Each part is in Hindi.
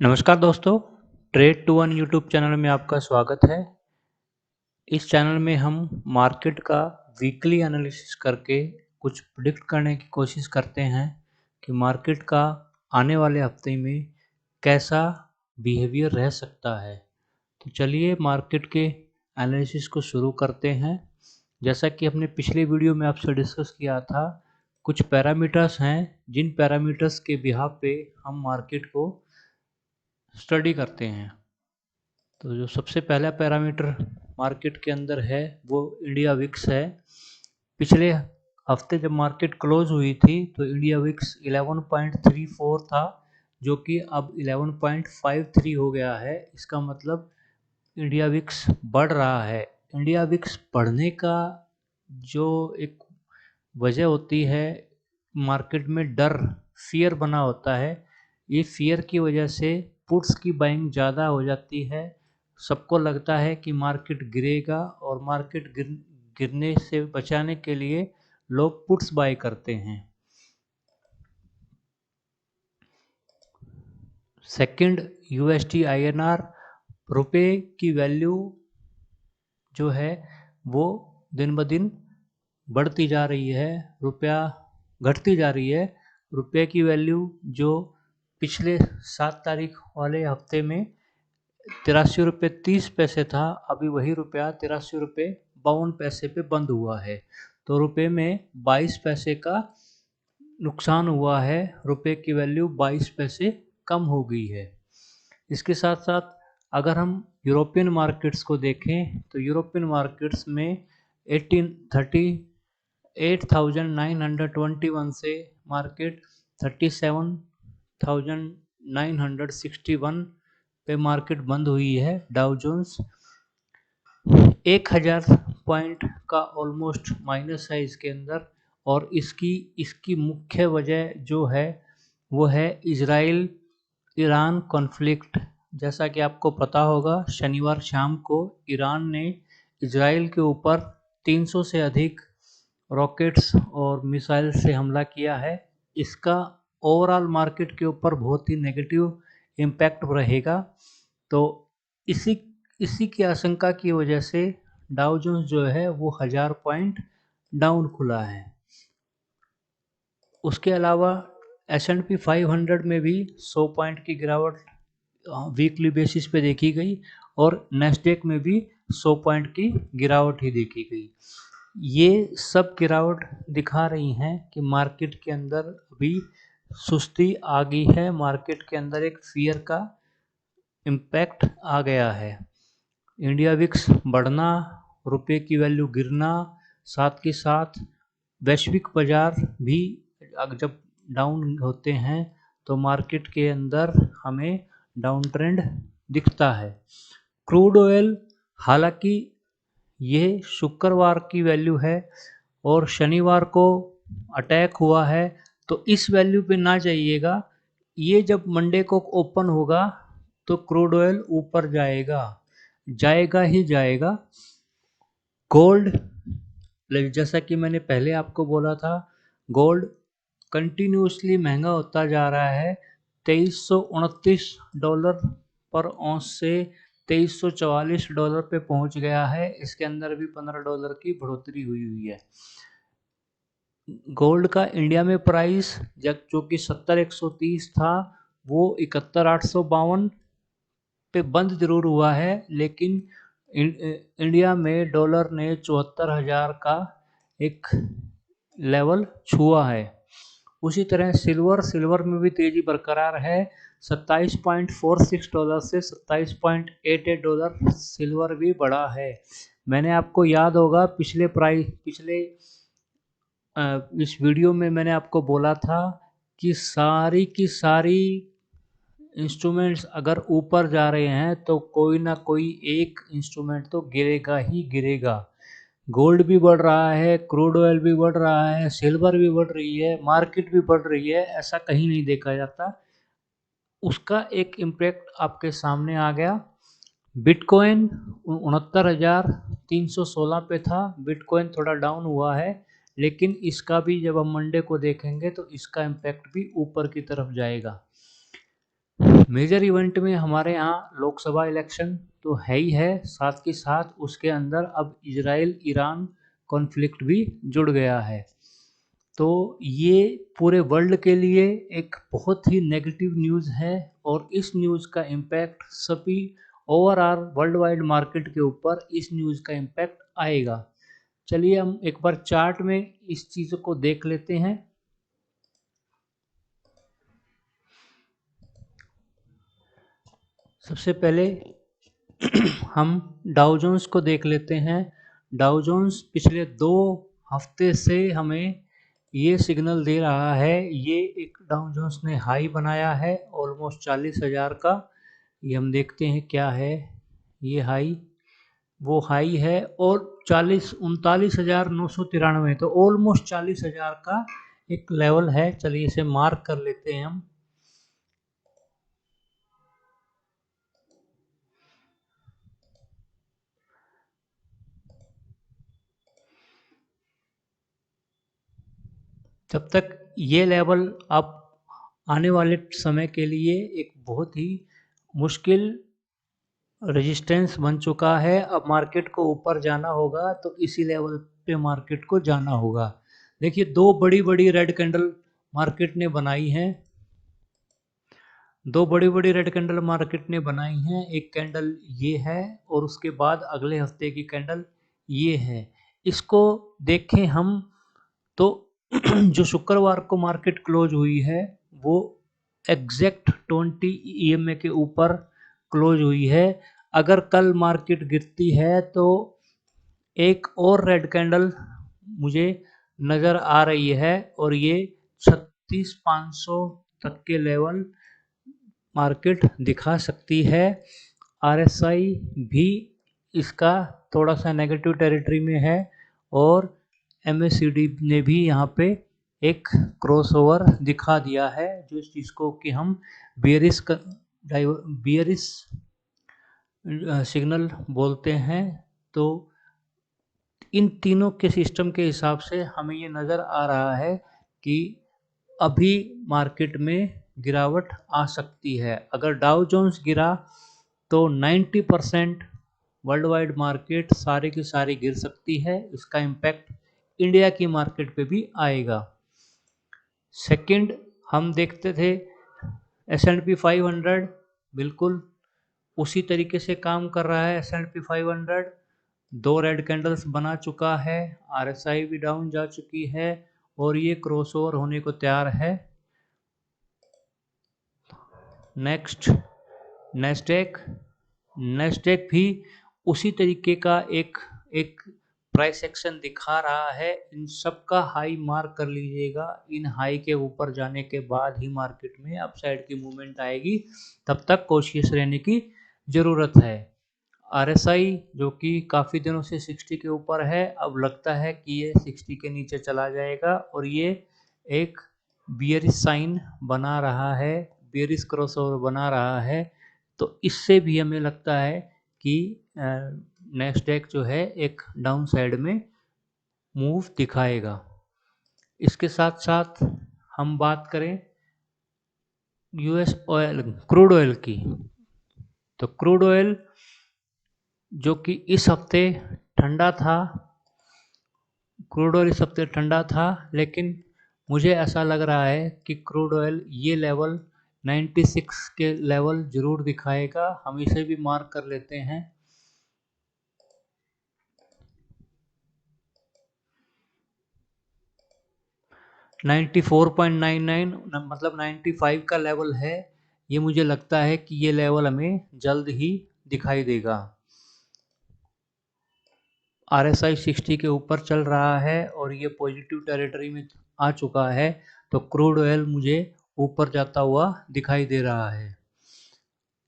नमस्कार दोस्तों, trade to one YouTube channel में आपका स्वागत है। इस चैनल में हम मार्केट का वीकली एनालिसिस करके कुछ प्रिडिक्ट करने की कोशिश करते हैं कि मार्केट का आने वाले हफ्ते में कैसा बिहेवियर रह सकता है। तो चलिए मार्केट के एनालिसिस को शुरू करते हैं। जैसा कि हमने पिछले वीडियो में आपसे डिस्कस किया था, कुछ पैरामीटर्स हैं जिन पैरामीटर्स के बिहाफ पे हम मार्केट को स्टडी करते हैं। तो जो सबसे पहला पैरामीटर मार्केट के अंदर है वो इंडिया विक्स है। पिछले हफ्ते जब मार्केट क्लोज हुई थी तो इंडिया विक्स 11.34 था, जो कि अब 11.53 हो गया है। इसका मतलब इंडिया विक्स बढ़ रहा है। इंडिया विक्स बढ़ने का जो एक वजह होती है, मार्केट में डर, फियर बना होता है। ये फियर की वजह से पुट्स की बाइंग ज़्यादा हो जाती है। सबको लगता है कि मार्केट गिरेगा और मार्केट गिरने से बचाने के लिए लोग पुट्स बाय करते हैं। सेकंड, यूएसडी आईएनआर रुपए की वैल्यू जो है वो दिन ब दिन बढ़ती जा रही है, रुपया घटती जा रही है। रुपये की वैल्यू जो पिछले 7 तारीख वाले हफ्ते में 83 रुपये 30 पैसे था, अभी वही रुपया 83 रुपये 52 पैसे पे बंद हुआ है। तो रुपये में 22 पैसे का नुकसान हुआ है। रुपये की वैल्यू 22 पैसे कम हो गई है। इसके साथ साथ अगर हम यूरोपियन मार्केट्स को देखें तो यूरोपियन मार्केट्स में 38,921 से मार्केट 37,961 पे मार्केट बंद हुई है। डाउ जोन्स 1000 पॉइंट का ऑलमोस्ट माइनस है इसके अंदर। और इसकी मुख्य वजह जो है वो है इजराइल ईरान कॉन्फ्लिक्ट। जैसा कि आपको पता होगा, शनिवार शाम को ईरान ने इजराइल के ऊपर 300 से अधिक रॉकेट्स और मिसाइल से हमला किया है। इसका ओवरऑल मार्केट के ऊपर बहुत ही नेगेटिव इम्पैक्ट रहेगा। तो इसी इसी की आशंका की वजह से डाउ जोन्स जो है वो 1000 पॉइंट डाउन खुला है। उसके अलावा S&P 500 में भी 100 पॉइंट की गिरावट वीकली बेसिस पे देखी गई और नेस्डेक में भी 100 पॉइंट की गिरावट ही देखी गई। ये सब गिरावट दिखा रही हैं कि मार्केट के अंदर अभी सुस्ती आ गई है। मार्केट के अंदर एक फियर का इम्पैक्ट आ गया है। इंडिया विक्स बढ़ना, रुपये की वैल्यू गिरना, साथ के साथ वैश्विक बाजार भी जब डाउन होते हैं तो मार्केट के अंदर हमें डाउन ट्रेंड दिखता है। क्रूड ऑयल, हालांकि ये शुक्रवार की वैल्यू है और शनिवार को अटैक हुआ है, तो इस वैल्यू पे ना जाइएगा। ये जब मंडे को ओपन होगा तो क्रूड ऑयल ऊपर जाएगा, जाएगा ही जाएगा। गोल्ड, जैसा कि मैंने पहले आपको बोला था, गोल्ड कंटिन्यूसली महंगा होता जा रहा है। $2329 पर औंस से $2344 पे पहुंच गया है। इसके अंदर भी $15 की बढ़ोतरी हुई है। गोल्ड का इंडिया में प्राइस जो कि 70,130 था, वो 71,852 पे बंद जरूर हुआ है, लेकिन इंडिया में डॉलर ने 74,000 का एक लेवल छुआ है। उसी तरह सिल्वर में भी तेजी बरकरार है। $27.46 से $27.88 सिल्वर भी बढ़ा है। मैंने आपको याद होगा पिछले इस वीडियो में मैंने आपको बोला था कि सारी की सारी इंस्ट्रूमेंट्स अगर ऊपर जा रहे हैं तो कोई ना कोई एक इंस्ट्रूमेंट तो गिरेगा ही गिरेगा। गोल्ड भी बढ़ रहा है, क्रूड ऑयल भी बढ़ रहा है, सिल्वर भी बढ़ रही है, मार्केट भी बढ़ रही है, ऐसा कहीं नहीं देखा जाता। उसका एक इम्पैक्ट आपके सामने आ गया। बिटकॉइन 69,316 पे था। बिटकॉइन थोड़ा डाउन हुआ है, लेकिन इसका भी जब हम मंडे को देखेंगे तो इसका इम्पैक्ट भी ऊपर की तरफ जाएगा। मेजर इवेंट में हमारे यहाँ लोकसभा इलेक्शन तो है ही है, साथ के साथ उसके अंदर अब इजराइल ईरान कॉन्फ्लिक्ट भी जुड़ गया है। तो ये पूरे वर्ल्ड के लिए एक बहुत ही नेगेटिव न्यूज़ है और इस न्यूज़ का इम्पैक्ट सभी ओवरऑल वर्ल्ड वाइड मार्केट के ऊपर इस न्यूज़ का इम्पैक्ट आएगा। चलिए हम एक बार चार्ट में इस चीज़ को देख लेते हैं। सबसे पहले हम डाउ जोन्स को देख लेते हैं। डाउ जोन्स पिछले 2 हफ्ते से हमें ये सिग्नल दे रहा है, ये एक डाउ जोन्स ने हाई बनाया है ऑलमोस्ट 40,000 का। ये हम देखते हैं क्या है, ये हाई वो हाई है और 39,993, तो ऑलमोस्ट 40,000 का एक लेवल है। चलिए इसे मार्क कर लेते हैं हम। जब तक ये लेवल आप आने वाले समय के लिए एक बहुत ही मुश्किल रेजिस्टेंस बन चुका है। अब मार्केट को ऊपर जाना होगा तो इसी लेवल पे मार्केट को जाना होगा। देखिए 2 बड़ी-बड़ी रेड कैंडल मार्केट ने बनाई हैं। 2 बड़ी-बड़ी रेड कैंडल मार्केट ने बनाई हैं। एक कैंडल ये है और उसके बाद अगले हफ्ते की कैंडल ये है। इसको देखें हम तो जो शुक्रवार को मार्केट क्लोज हुई है वो एग्जैक्ट 20 ईएमए के ऊपर क्लोज हुई है। अगर कल मार्केट गिरती है तो एक और रेड कैंडल मुझे नज़र आ रही है और ये 36,500 तक के लेवल मार्केट दिखा सकती है। आरएसआई भी इसका थोड़ा सा नेगेटिव टेरिटरी में है और एमएसीडी ने भी यहाँ पे एक क्रॉसओवर दिखा दिया है, जो इस चीज़ को कि हम बियरिश सिग्नल बोलते हैं। तो इन तीनों के सिस्टम के हिसाब से हमें ये नज़र आ रहा है कि अभी मार्केट में गिरावट आ सकती है। अगर डाउ जोन्स गिरा तो 90% वर्ल्ड वाइड मार्केट सारी की सारी गिर सकती है। इसका इम्पैक्ट इंडिया की मार्केट पे भी आएगा। सेकंड हम देखते थे S&P 500 बिल्कुल उसी तरीके से काम कर रहा है। S&P 500 2 रेड कैंडल्स बना चुका है, आरएसआई भी डाउन जा चुकी है और ये क्रॉसओवर होने को तैयार है। नेक्स्ट नेस्डेक भी उसी तरीके का एक प्राइस एक्शन दिखा रहा है। इन सब का हाई मार्क कर लीजिएगा। इन हाई के ऊपर जाने के बाद ही मार्केट में अपसाइड की मूवमेंट आएगी, तब तक कॉशियस रहने की ज़रूरत है। आरएसआई जो कि काफ़ी दिनों से 60 के ऊपर है, अब लगता है कि ये 60 के नीचे चला जाएगा और ये एक बियरिश साइन बना रहा है, बियरिश क्रॉसओवर बना रहा है। तो इससे भी हमें लगता है कि नेस्डेक जो है एक डाउन साइड में मूव दिखाएगा। इसके साथ साथ हम बात करें यूएस ऑयल क्रूड ऑयल की, तो क्रूड ऑयल जो कि इस हफ्ते ठंडा था, क्रूड ऑयल इस हफ्ते ठंडा था, लेकिन मुझे ऐसा लग रहा है कि क्रूड ऑयल ये लेवल 96 के लेवल ज़रूर दिखाएगा। हम इसे भी मार्क कर लेते हैं। $94.99 मतलब 95 का लेवल है। ये मुझे लगता है कि ये लेवल हमें जल्द ही दिखाई देगा। आरएसआई 60 के ऊपर चल रहा है और ये पॉजिटिव टेरिटरी में आ चुका है, तो क्रूड ऑयल मुझे ऊपर जाता हुआ दिखाई दे रहा है।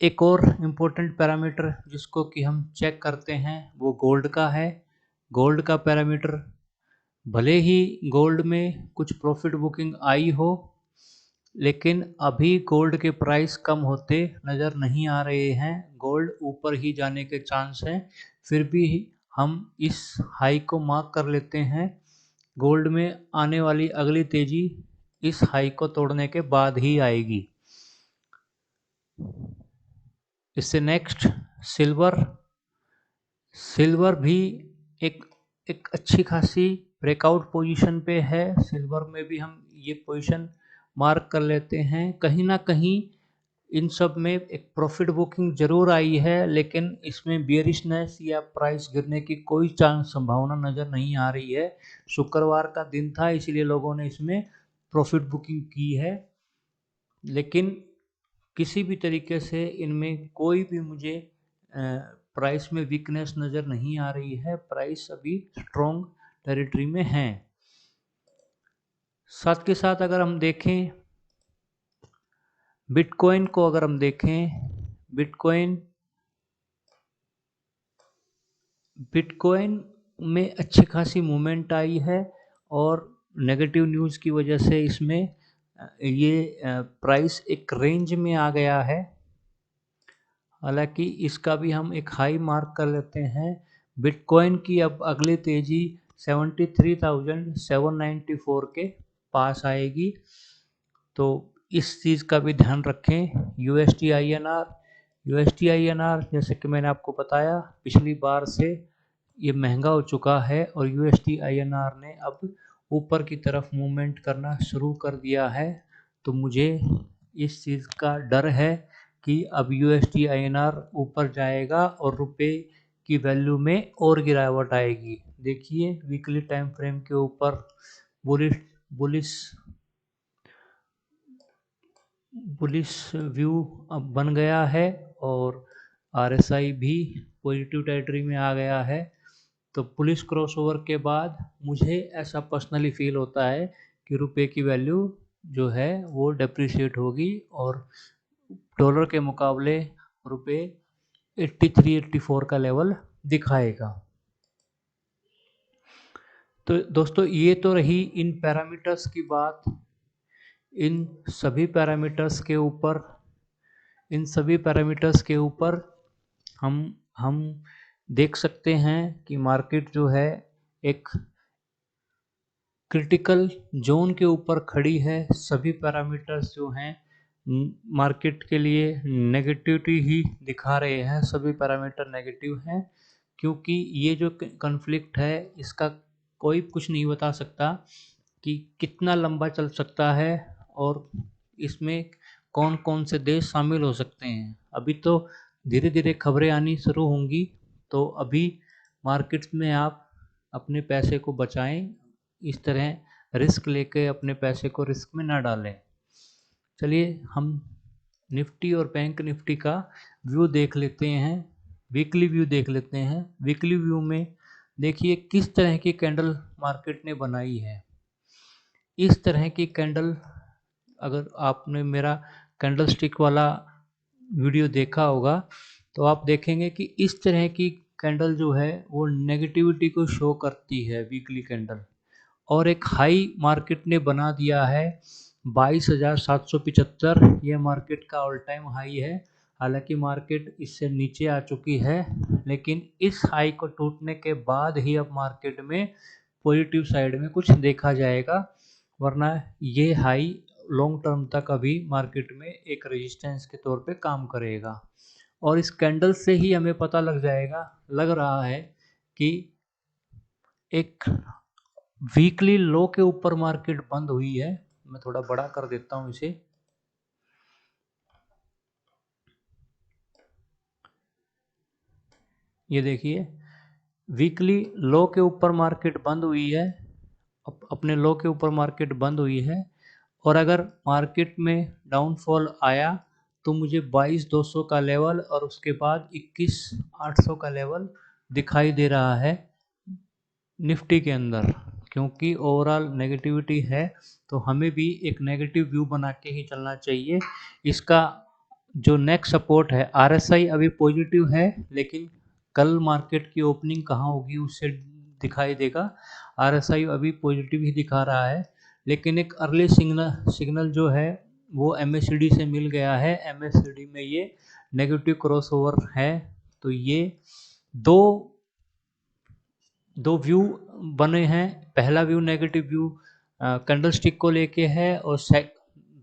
एक और इम्पोर्टेंट पैरामीटर जिसको कि हम चेक करते हैं वो गोल्ड का है। गोल्ड का पैरामीटर भले ही गोल्ड में कुछ प्रॉफिट बुकिंग आई हो, लेकिन अभी गोल्ड के प्राइस कम होते नज़र नहीं आ रहे हैं। गोल्ड ऊपर ही जाने के चांस हैं। फिर भी हम इस हाई को मार्क कर लेते हैं। गोल्ड में आने वाली अगली तेज़ी इस हाई को तोड़ने के बाद ही आएगी। इससे नेक्स्ट सिल्वर। सिल्वर भी एक एक अच्छी खासी ब्रेकआउट पोजीशन पे है। सिल्वर में भी हम ये पोजीशन मार्क कर लेते हैं। कहीं ना कहीं इन सब में एक प्रॉफिट बुकिंग जरूर आई है, लेकिन इसमें बियरिशनेस या प्राइस गिरने की कोई चांस संभावना नज़र नहीं आ रही है। शुक्रवार का दिन था, इसलिए लोगों ने इसमें प्रॉफिट बुकिंग की है, लेकिन किसी भी तरीके से इनमें कोई भी मुझे प्राइस में वीकनेस नज़र नहीं आ रही है। प्राइस अभी स्ट्रॉन्ग टेरिटरी में है। साथ के साथ अगर हम देखें बिटकॉइन को, अगर हम देखें बिटकॉइन में अच्छी खासी मूवमेंट आई है और नेगेटिव न्यूज़ की वजह से इसमें ये प्राइस एक रेंज में आ गया है। हालांकि इसका भी हम एक हाई मार्क कर लेते हैं। बिटकॉइन की अब अगली तेजी 73,794 के पास आएगी, तो इस चीज़ का भी ध्यान रखें। यूएसडी आईएनआर जैसे कि मैंने आपको बताया पिछली बार से ये महंगा हो चुका है और यूएसडी आईएनआर ने अब ऊपर की तरफ मूवमेंट करना शुरू कर दिया है। तो मुझे इस चीज़ का डर है कि अब यूएसडी आईएनआर ऊपर जाएगा और रुपए की वैल्यू में और गिरावट आएगी। देखिए वीकली टाइम फ्रेम के ऊपर बुलिश व्यू अब बन गया है और आरएसआई भी पॉजिटिव टेरिटरी में आ गया है। तो पुलिस क्रॉसओवर के बाद मुझे ऐसा पर्सनली फील होता है कि रुपए की वैल्यू जो है वो डेप्रिशिएट होगी और डॉलर के मुकाबले रुपए 83-84 का लेवल दिखाएगा। तो दोस्तों ये तो रही इन पैरामीटर्स की बात। इन सभी पैरामीटर्स के ऊपर हम देख सकते हैं कि मार्केट जो है एक क्रिटिकल जोन के ऊपर खड़ी है। सभी पैरामीटर्स जो हैं मार्केट के लिए नेगेटिविटी ही दिखा रहे हैं। सभी पैरामीटर नेगेटिव हैं क्योंकि ये जो कॉन्फ्लिक्ट है इसका कोई कुछ नहीं बता सकता कि कितना लंबा चल सकता है और इसमें कौन कौन से देश शामिल हो सकते हैं। अभी तो धीरे धीरे खबरें आनी शुरू होंगी, तो अभी मार्केट में आप अपने पैसे को बचाएं। इस तरह रिस्क लेके अपने पैसे को रिस्क में ना डालें। चलिए हम निफ्टी और बैंक निफ्टी का व्यू देख लेते हैं, वीकली व्यू देख लेते हैं। वीकली व्यू में देखिए किस तरह की कैंडल मार्केट ने बनाई है। इस तरह की कैंडल, अगर आपने मेरा कैंडल स्टिक वाला वीडियो देखा होगा तो आप देखेंगे कि इस तरह की कैंडल जो है वो नेगेटिविटी को शो करती है वीकली कैंडल, और एक हाई मार्केट ने बना दिया है 22,775। यह मार्केट का ऑल टाइम हाई है। हालांकि मार्केट इससे नीचे आ चुकी है, लेकिन इस हाई को टूटने के बाद ही अब मार्केट में पॉजिटिव साइड में कुछ देखा जाएगा, वरना ये हाई लॉन्ग टर्म तक अभी मार्केट में एक रेजिस्टेंस के तौर पे काम करेगा। और इस कैंडल से ही हमें पता लग रहा है कि एक वीकली लो के ऊपर मार्केट बंद हुई है। मैं थोड़ा बड़ा कर देता हूं इसे। ये देखिए वीकली लो के ऊपर मार्केट बंद हुई है, अपने लो के ऊपर मार्केट बंद हुई है। और अगर मार्केट में डाउनफॉल आया तो मुझे 22,200 का लेवल और उसके बाद 21,800 का लेवल दिखाई दे रहा है निफ्टी के अंदर। क्योंकि ओवरऑल नेगेटिविटी है तो हमें भी एक नेगेटिव व्यू बना के ही चलना चाहिए। इसका जो नेक्स्ट सपोर्ट है आरएसआई अभी पॉजिटिव है, लेकिन कल मार्केट की ओपनिंग कहाँ होगी उससे दिखाई देगा। आरएसआई अभी पॉजिटिव ही दिखा रहा है, लेकिन एक अर्ली सिग्नल जो है वो एमएससीडी से मिल गया है। एमएससीडी में ये नेगेटिव क्रॉसओवर है। तो ये दो व्यू बने हैं। पहला view negative view candle stick को लेके है और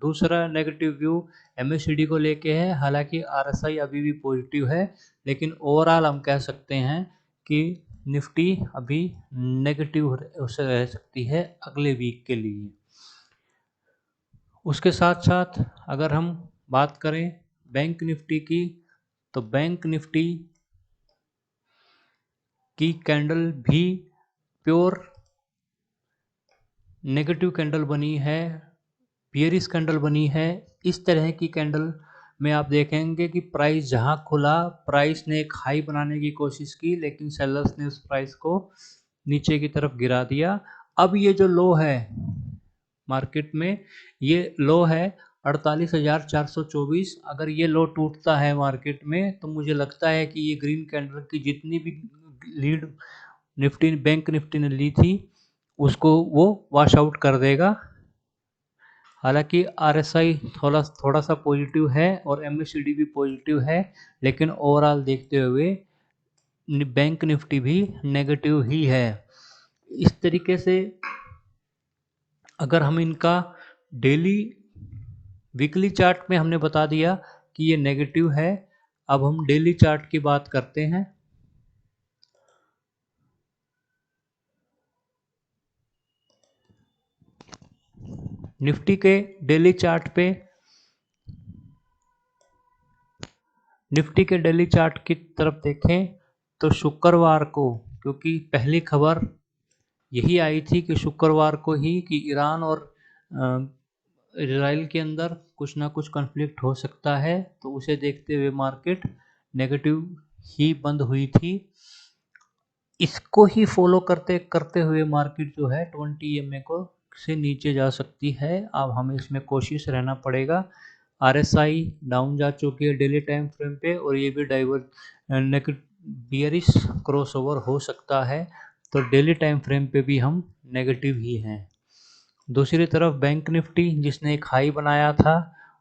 दूसरा नेगेटिव व्यू MACD को लेके है, हालांकि RSI अभी भी पॉजिटिव है, लेकिन ओवरऑल हम कह सकते हैं कि निफ्टी अभी नेगेटिव से रह सकती है अगले वीक के लिए। उसके साथ साथ अगर हम बात करें बैंक निफ्टी की, तो बैंक निफ्टी की कैंडल भी प्योर नेगेटिव कैंडल बनी है, बियरिश कैंडल बनी है। इस तरह की कैंडल में आप देखेंगे कि प्राइस जहां खुला, प्राइस ने एक हाई बनाने की कोशिश की, लेकिन सेलर्स ने उस प्राइस को नीचे की तरफ गिरा दिया। अब ये जो लो है मार्केट में, ये लो है 48,424। अगर ये लो टूटता है मार्केट में, तो मुझे लगता है कि ये ग्रीन कैंडल की जितनी भी लीड निफ्टी बैंक निफ्टी ने ली थी, उसको वो वॉश आउट कर देगा। हालांकि RSI थोड़ा सा पॉजिटिव है और MACD भी पॉजिटिव है, लेकिन ओवरऑल देखते हुए बैंक निफ्टी भी नेगेटिव ही है। इस तरीके से अगर हम इनका डेली वीकली चार्ट में हमने बता दिया कि ये नेगेटिव है, अब हम डेली चार्ट की बात करते हैं। निफ्टी के डेली चार्ट पे, निफ्टी के डेली चार्ट की तरफ देखें तो शुक्रवार को, क्योंकि पहली खबर यही आई थी कि शुक्रवार को ही कि ईरान और इजराइल के अंदर कुछ ना कुछ कॉन्फ्लिक्ट हो सकता है, तो उसे देखते हुए मार्केट नेगेटिव ही बंद हुई थी। इसको ही फॉलो करते करते हुए मार्केट जो है 20 EMA को से नीचे जा सकती है। अब हमें इसमें कोशिश रहना पड़ेगा। RSI डाउन जा चुकी है डेली टाइम फ्रेम पे, और ये भी बियरिश क्रॉसओवर हो सकता है, तो डेली टाइम फ्रेम पे भी हम नेगेटिव ही हैं। दूसरी तरफ बैंक निफ्टी जिसने एक हाई बनाया था,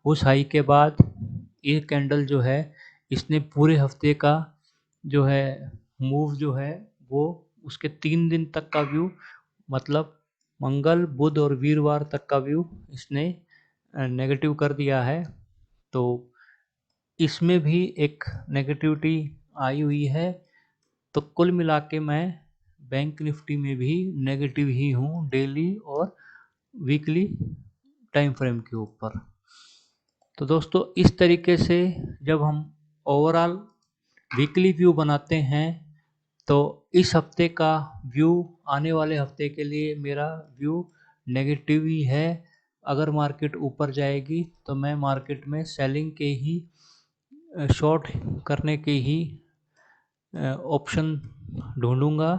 उस हाई के बाद ये कैंडल जो है, इसने पूरे हफ्ते का जो है मूव जो है वो उसके 3 दिन तक का व्यू, मतलब मंगल बुध और वीरवार तक का व्यू इसने नेगेटिव कर दिया है। तो इसमें भी एक नेगेटिविटी आई हुई है। तो कुल मिला के मैं बैंक निफ्टी में भी नेगेटिव ही हूँ डेली और वीकली टाइम फ्रेम के ऊपर। तो दोस्तों इस तरीके से जब हम ओवरऑल वीकली व्यू बनाते हैं, तो इस हफ्ते का व्यू आने वाले हफ्ते के लिए मेरा व्यू नेगेटिव ही है। अगर मार्केट ऊपर जाएगी तो मैं मार्केट में सेलिंग के ही शॉर्ट करने के ही ऑप्शन ढूंढूंगा,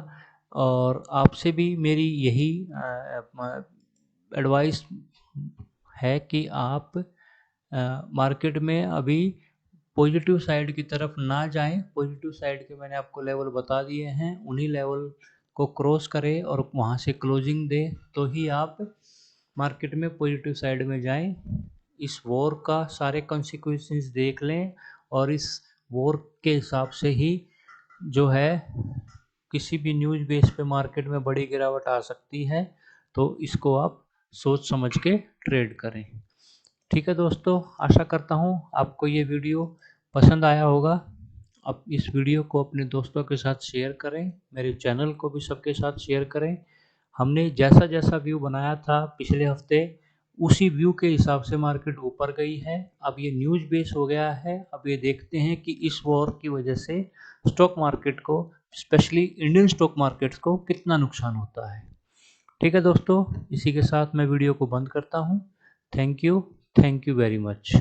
और आपसे भी मेरी यही एडवाइस है कि आप मार्केट में अभी पॉजिटिव साइड की तरफ ना जाएं। पॉजिटिव साइड के मैंने आपको लेवल बता दिए हैं, उन्हीं लेवल को क्रॉस करें और वहां से क्लोजिंग दें, तो ही आप मार्केट में पॉजिटिव साइड में जाएं। इस वॉर का सारे कॉन्सिक्वेंसेस देख लें, और इस वॉर के हिसाब से ही जो है किसी भी न्यूज़ बेस पे मार्केट में बड़ी गिरावट आ सकती है, तो इसको आप सोच समझ के ट्रेड करें। ठीक है दोस्तों, आशा करता हूँ आपको ये वीडियो पसंद आया होगा। आप इस वीडियो को अपने दोस्तों के साथ शेयर करें, मेरे चैनल को भी सबके साथ शेयर करें। हमने जैसा जैसा व्यू बनाया था पिछले हफ्ते, उसी व्यू के हिसाब से मार्केट ऊपर गई है। अब ये न्यूज़ बेस हो गया है। अब ये देखते हैं कि इस वॉर की वजह से स्टॉक मार्केट को, स्पेशली इंडियन स्टॉक मार्केट्स को कितना नुकसान होता है। ठीक है दोस्तों, इसी के साथ मैं वीडियो को बंद करता हूँ। Thank you very much.